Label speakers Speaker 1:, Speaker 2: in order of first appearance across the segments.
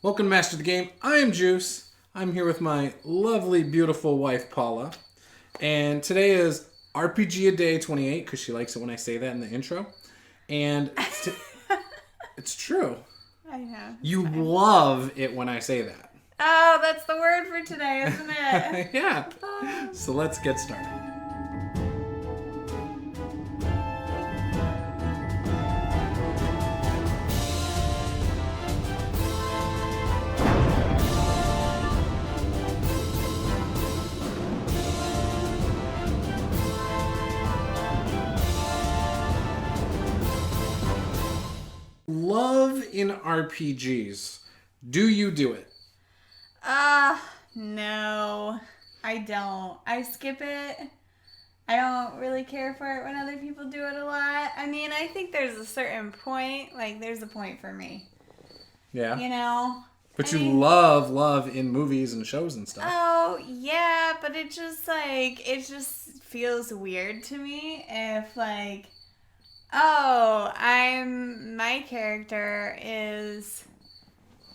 Speaker 1: Welcome to Master the Game. I am Juice. I'm here with my lovely, beautiful wife, Paula. And today is RPG a Day 28, because she likes it when I say that in the intro. And it's true.
Speaker 2: I know.
Speaker 1: You love it when I say that.
Speaker 2: Oh, that's the word for today, isn't it?
Speaker 1: Yeah. So let's get started. Love in RPGs. Do you do it?
Speaker 2: No. I don't. I skip it. I don't really care for it when other people do it a lot. I mean, I think there's a certain point. Like, there's a point for me.
Speaker 1: Yeah.
Speaker 2: You know?
Speaker 1: But love in movies and shows and stuff.
Speaker 2: Oh, yeah, but it just feels weird to me if, like, my character is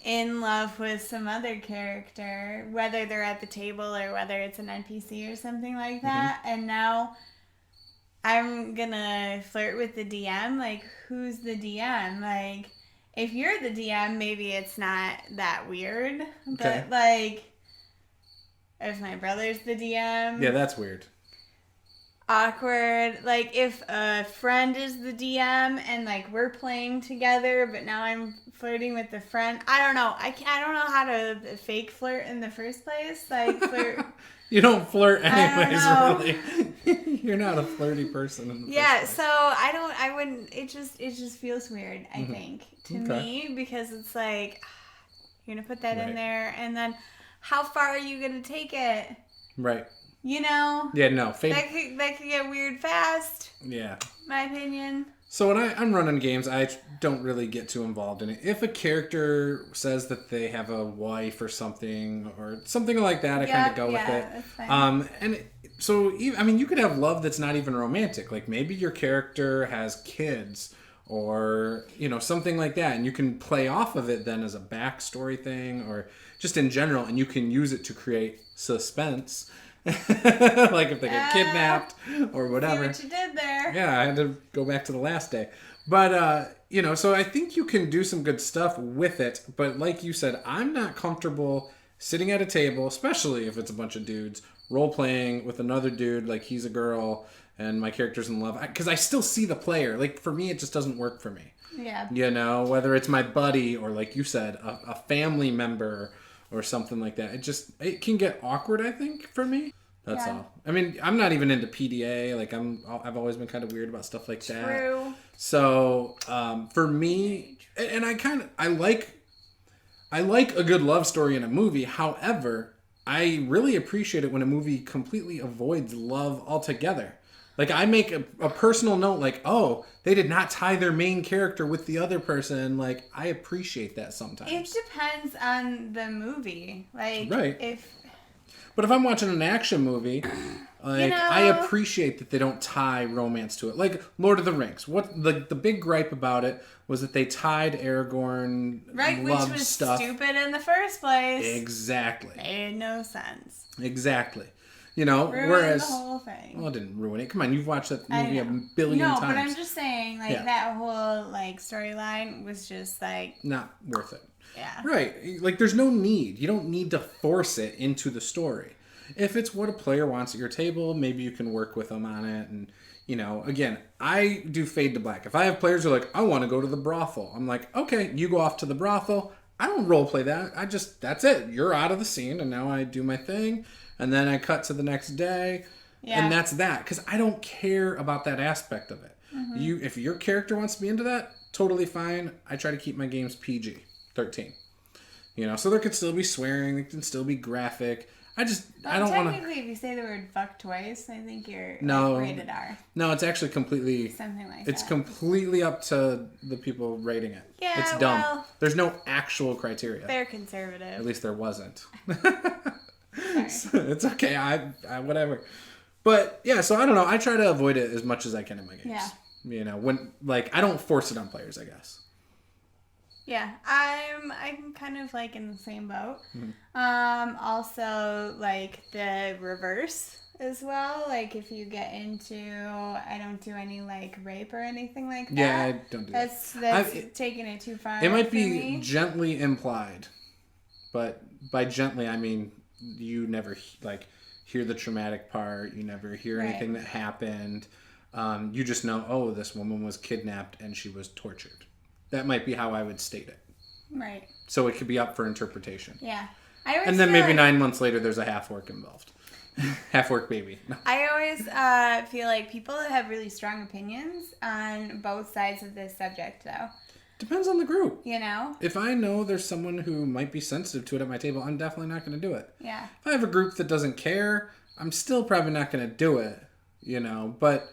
Speaker 2: in love with some other character, whether they're at the table or whether it's an NPC or something like that, and now I'm gonna flirt with the DM. Like, who's the DM? Like, if you're the DM, maybe it's not that weird, but, like, if my brother's the DM...
Speaker 1: Yeah, that's weird.
Speaker 2: Awkward. Like, if a friend is the DM and, like, we're playing together, but now I'm flirting with the friend. I don't know. I don't know how to fake flirt in the first place. Like, flirt.
Speaker 1: You don't flirt anyways, really. You're not a flirty person in the first place.
Speaker 2: So I wouldn't, it just feels weird, I think, to me, because it's like, you're going to put that in there, and then how far are you going to take it?
Speaker 1: Right.
Speaker 2: You know?
Speaker 1: Yeah, no.
Speaker 2: That could get weird fast.
Speaker 1: Yeah.
Speaker 2: My opinion.
Speaker 1: So when I'm running games, I don't really get too involved in it. If a character says that they have a wife or something like that, I kind of go with it.
Speaker 2: That's fine.
Speaker 1: You could have love that's not even romantic. Like, maybe your character has kids or, something like that. And you can play off of it then as a backstory thing or just in general. And you can use it to create suspense. Like if they get kidnapped or whatever.
Speaker 2: See what you did there.
Speaker 1: Yeah, I had to go back to the last day. But, so I think you can do some good stuff with it. But like you said, I'm not comfortable sitting at a table, especially if it's a bunch of dudes, role-playing with another dude like he's a girl and my character's in love. Because I still see the player. Like, for me, it just doesn't work for me.
Speaker 2: Yeah.
Speaker 1: Whether it's my buddy or, like you said, a family member or something like that. It can get awkward, I think, for me. That's all. I mean, I'm not even into PDA. Like, I've always been kind of weird about stuff like that.
Speaker 2: True.
Speaker 1: So, for me, and I like a good love story in a movie. However, I really appreciate it when a movie completely avoids love altogether. Like, I make a personal note, like, oh, they did not tie their main character with the other person. Like, I appreciate that sometimes.
Speaker 2: It depends on the movie. Like,
Speaker 1: right. But if I'm watching an action movie, like, I appreciate that they don't tie romance to it. Like Lord of the Rings. What the big gripe about it was that they tied Aragorn love
Speaker 2: which was
Speaker 1: stuff.
Speaker 2: Stupid in the first place.
Speaker 1: Exactly.
Speaker 2: Made no sense.
Speaker 1: Exactly.
Speaker 2: Ruined
Speaker 1: whereas
Speaker 2: the whole thing.
Speaker 1: Well, it didn't ruin it. Come on, you've watched that movie a billion times.
Speaker 2: No, but I'm just saying, like, that whole, like, storyline was just, like...
Speaker 1: not worth it.
Speaker 2: Yeah.
Speaker 1: Right. Like, there's no need. You don't need to force it into the story. If it's what a player wants at your table, maybe you can work with them on it. And, again, I do fade to black. If I have players who are like, I want to go to the brothel. I'm like, okay, you go off to the brothel. I don't role play that. That's it. You're out of the scene, and now I do my thing. And then I cut to the next day. Yeah. And that's that. Because I don't care about that aspect of it. Mm-hmm. If your character wants to be into that, totally fine. I try to keep my games PG-13. So there can still be swearing. There can still be graphic. I don't want to...
Speaker 2: Technically, if you say the word fuck twice, I think you're rated R.
Speaker 1: No, it's actually completely...
Speaker 2: something like
Speaker 1: It's
Speaker 2: that.
Speaker 1: completely up to the people rating it.
Speaker 2: Yeah,
Speaker 1: it's dumb. Well, there's no actual criteria.
Speaker 2: They're conservative.
Speaker 1: At least there wasn't. So it's okay. I whatever. But, yeah, so I don't know. I try to avoid it as much as I can in my games.
Speaker 2: Yeah.
Speaker 1: When, like, I don't force it on players, I guess.
Speaker 2: Yeah, I'm kind of like in the same boat. Also like the reverse as well. Like if you get into, I don't do any like rape or anything like that.
Speaker 1: Yeah, I don't do
Speaker 2: That's taking it too far.
Speaker 1: It might
Speaker 2: for
Speaker 1: be
Speaker 2: me.
Speaker 1: gently implied, but by gently I mean you never like hear the traumatic part. You never hear anything that happened. You just know, oh, this woman was kidnapped and she was tortured. That might be how I would state it.
Speaker 2: Right.
Speaker 1: So it could be up for interpretation.
Speaker 2: Yeah.
Speaker 1: And then maybe 9 months later, there's a half-orc involved. Half-orc baby. No.
Speaker 2: I always feel like people have really strong opinions on both sides of this subject, though.
Speaker 1: Depends on the group.
Speaker 2: You know?
Speaker 1: If I know there's someone who might be sensitive to it at my table, I'm definitely not going to do it.
Speaker 2: Yeah.
Speaker 1: If I have a group that doesn't care, I'm still probably not going to do it, you know? But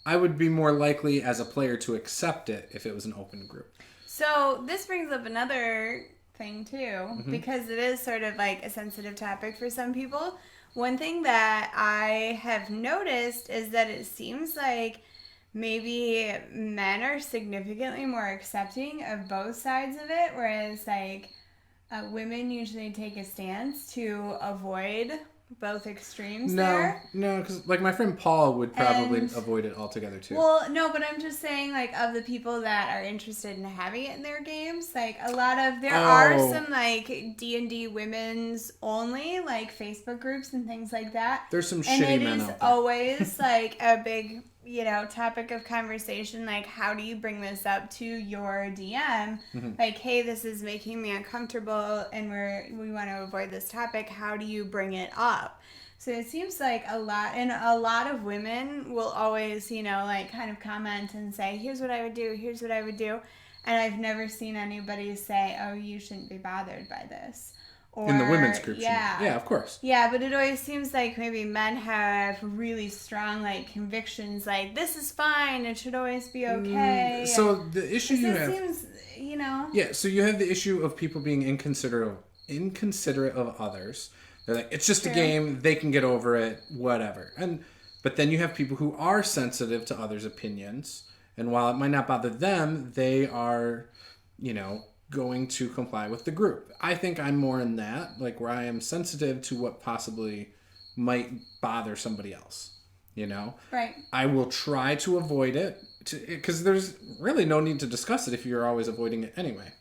Speaker 1: I would be more likely as a player to accept it if it was an open group.
Speaker 2: So this brings up another thing too, because it is sort of like a sensitive topic for some people. One thing that I have noticed is that it seems like maybe men are significantly more accepting of both sides of it, whereas like women usually take a stance to avoid both extremes there.
Speaker 1: No, because like my friend Paul would probably avoid it altogether too.
Speaker 2: Well, no, but I'm just saying like of the people that are interested in having it in their games, like a lot of there are some like D&D women's only like Facebook groups and things like that.
Speaker 1: There's some shitty men out there.
Speaker 2: And it is always like a big, you know, topic of conversation, like how do you bring this up to your DM? Like, hey, this is making me uncomfortable and we want to avoid this topic. How do you bring it up? So it seems like a lot of women will always, you know, like kind of comment and say, here's what I would do, here's what I would do. And I've never seen anybody say, oh, you shouldn't be bothered by this. Or,
Speaker 1: in the women's group.
Speaker 2: Yeah.
Speaker 1: Yeah, of course.
Speaker 2: Yeah, but it always seems like maybe men have really strong like convictions like this is fine, it should always be okay.
Speaker 1: So the issue you have
Speaker 2: seems, you know.
Speaker 1: Yeah, so you have the issue of people being inconsiderate of others. They're like, it's just a game, they can get over it, whatever. But then you have people who are sensitive to others' opinions, and while it might not bother them, they are, you know, going to comply with the group. I think I'm more in that, like where I am sensitive to what possibly might bother somebody else, you know?
Speaker 2: Right.
Speaker 1: I will try to avoid it, because there's really no need to discuss it if you're always avoiding it anyway.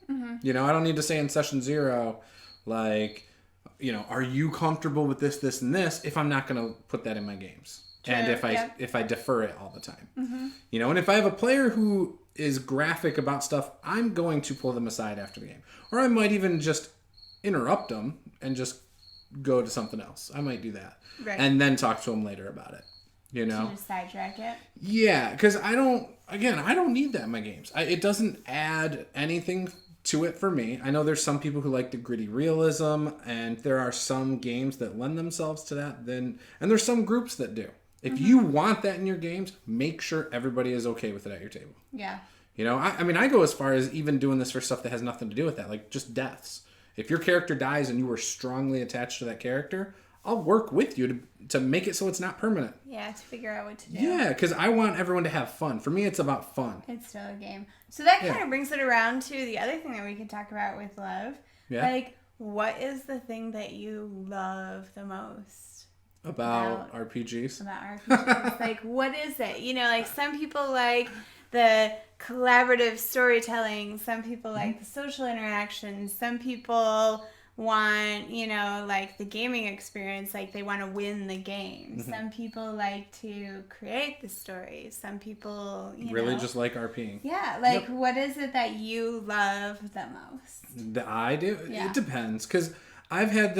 Speaker 1: You know, I don't need to say in session 0, like, you know, are you comfortable with this, this, and this, if I'm not going to put that in my games. True. And if I defer it all the time. You know, and if I have a player who is graphic about stuff, I'm going to pull them aside after the game. Or I might even just interrupt them and just go to something else. I might do that. Right. And then talk to them later about it. You know?
Speaker 2: To just sidetrack it?
Speaker 1: Yeah, because I don't need that in my games. It doesn't add anything to it for me. I know there's some people who like the gritty realism, and there are some games that lend themselves to that. And there's some groups that do. If you want that in your games, make sure everybody is okay with it at your table.
Speaker 2: Yeah.
Speaker 1: You know, I mean, I go as far as even doing this for stuff that has nothing to do with that, like just deaths. If your character dies and you were strongly attached to that character, I'll work with you to make it so it's not permanent.
Speaker 2: Yeah, to figure out what to do.
Speaker 1: Yeah, because I want everyone to have fun. For me, it's about fun.
Speaker 2: It's still a game. So that kind of brings it around to the other thing that we could talk about with love. Yeah. Like, what is the thing that you love the most?
Speaker 1: About RPGs?
Speaker 2: About RPGs. Like, what is it? You know, like, some people like the collaborative storytelling. Some people like the social interactions. Some people want, you know, like the gaming experience. Like, they want to win the game. Some people like to create the story. Some people, you
Speaker 1: really
Speaker 2: know,
Speaker 1: just like RPing.
Speaker 2: Yeah, like, what is it that you love the most?
Speaker 1: That I do?
Speaker 2: Yeah.
Speaker 1: It depends, because I've had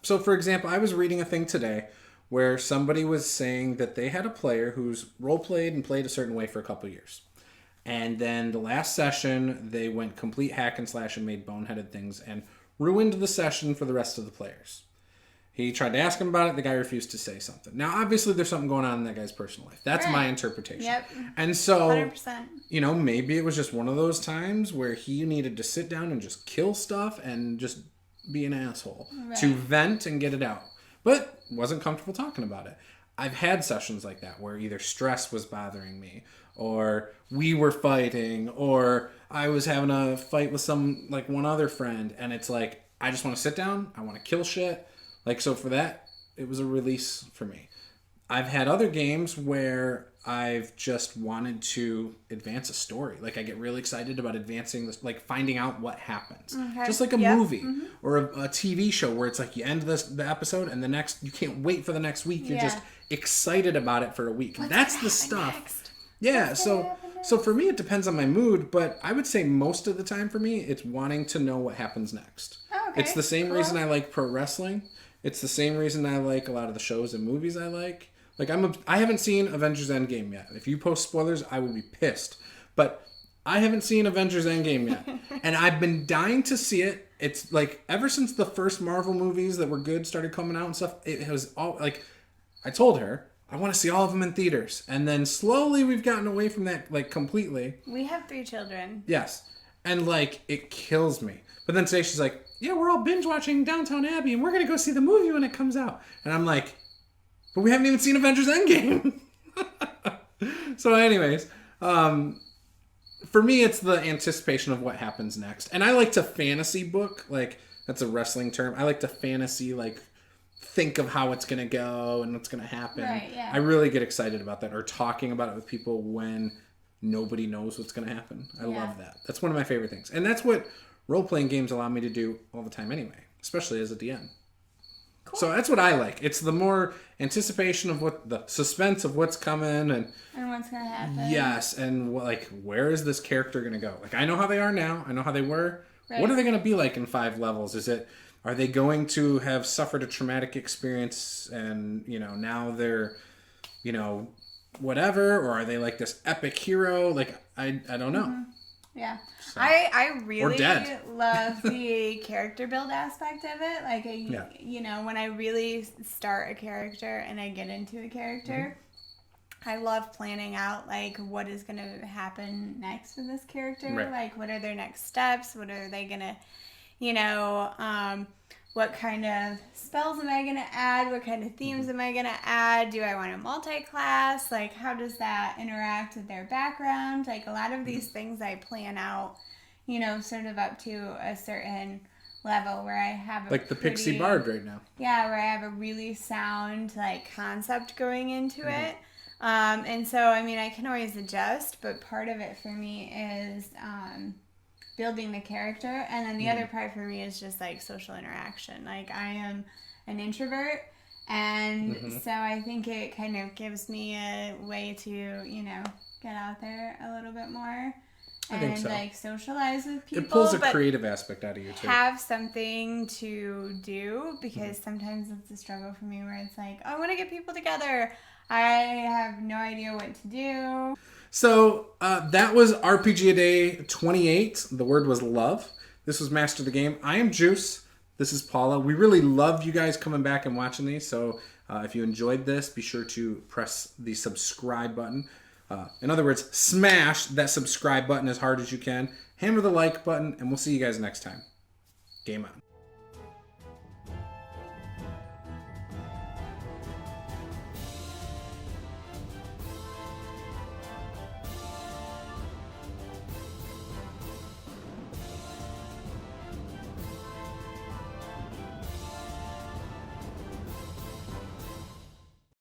Speaker 1: so for example, I was reading a thing today where somebody was saying that they had a player who's role-played and played a certain way for a couple years. And then the last session, they went complete hack and slash and made boneheaded things and ruined the session for the rest of the players. He tried to ask him about it. The guy refused to say something. Now, obviously, there's something going on in that guy's personal life. That's my interpretation.
Speaker 2: Yep.
Speaker 1: And so,
Speaker 2: 100%.
Speaker 1: You know, maybe it was just one of those times where he needed to sit down and just kill stuff and just be an asshole to vent and get it out. But wasn't comfortable talking about it. I've had sessions like that where either stress was bothering me, or we were fighting, or I was having a fight with one other friend, and it's like, I just want to sit down, I want to kill shit. Like, so for that, it was a release for me. I've had other games where I've just wanted to advance a story. Like, I get really excited about advancing this, like finding out what happens.
Speaker 2: Okay.
Speaker 1: Just like a movie or a TV show where it's like you end the episode and the next, you can't wait for the next week. You're just excited about it for a week. That's the stuff. Next? Yeah. So for me, it depends on my mood, but I would say most of the time for me, it's wanting to know what happens next.
Speaker 2: Oh, okay.
Speaker 1: It's the same reason I like pro wrestling. It's the same reason I like a lot of the shows and movies I like. Like, I haven't seen Avengers Endgame yet. If you post spoilers, I will be pissed. But I haven't seen Avengers Endgame yet. And I've been dying to see it. It's like, ever since the first Marvel movies that were good started coming out and stuff, it was all, like, I told her, I want to see all of them in theaters. And then slowly we've gotten away from that, like, completely.
Speaker 2: We have 3 children.
Speaker 1: Yes. And, like, it kills me. But then today she's like, yeah, we're all binge watching Downton Abbey and we're going to go see the movie when it comes out. And I'm like, but we haven't even seen Avengers Endgame. So anyways, for me, it's the anticipation of what happens next. And I like to fantasy book, like, that's a wrestling term. I like to fantasy, like, think of how it's going to go and what's going to happen.
Speaker 2: Right, yeah.
Speaker 1: I really get excited about that, or talking about it with people when nobody knows what's going to happen. I love that. That's one of my favorite things. And that's what role-playing games allow me to do all the time anyway, especially as a DM. Cool. So that's what I like. It's the more anticipation of what the suspense of what's coming and
Speaker 2: what's gonna happen.
Speaker 1: Yes, and like, where is this character gonna go? Like, I know how they are now. I know how they were.
Speaker 2: Right.
Speaker 1: What are they gonna be like in 5 levels? Are they going to have suffered a traumatic experience and now they're whatever, or are they like this epic hero? Like, I don't know.
Speaker 2: Mm-hmm. Yeah. So. I really love the character build aspect of it. Like, when I really start a character and I get into a character, I love planning out, like, what is going to happen next with this character. Right. Like, what are their next steps? What are they going to, what kind of spells am I going to add? What kind of themes am I going to add? Do I want to multi-class? Like, how does that interact with their background? Like, a lot of these things I plan out, sort of up to a certain level where I have
Speaker 1: the Pixie Bard right now.
Speaker 2: Yeah, where I have a really sound, like, concept going into it. And so, I mean, I can always adjust, but part of it for me is building the character, and then the other part for me is just like social interaction. Like, I am an introvert, and so I think it kind of gives me a way to get out there a little bit more and like socialize with people.
Speaker 1: It pulls a creative aspect out of you too.
Speaker 2: Have something to do, because sometimes it's a struggle for me where it's like, oh, I want to get people together. I have no idea what to do.
Speaker 1: So that was RPG A Day 28. The word was love. This was Master the Game. I am Juice. This is Paula. We really love you guys coming back and watching these. So if you enjoyed this, be sure to press the subscribe button. In other words, smash that subscribe button as hard as you can. Hammer the like button, and we'll see you guys next time. Game on.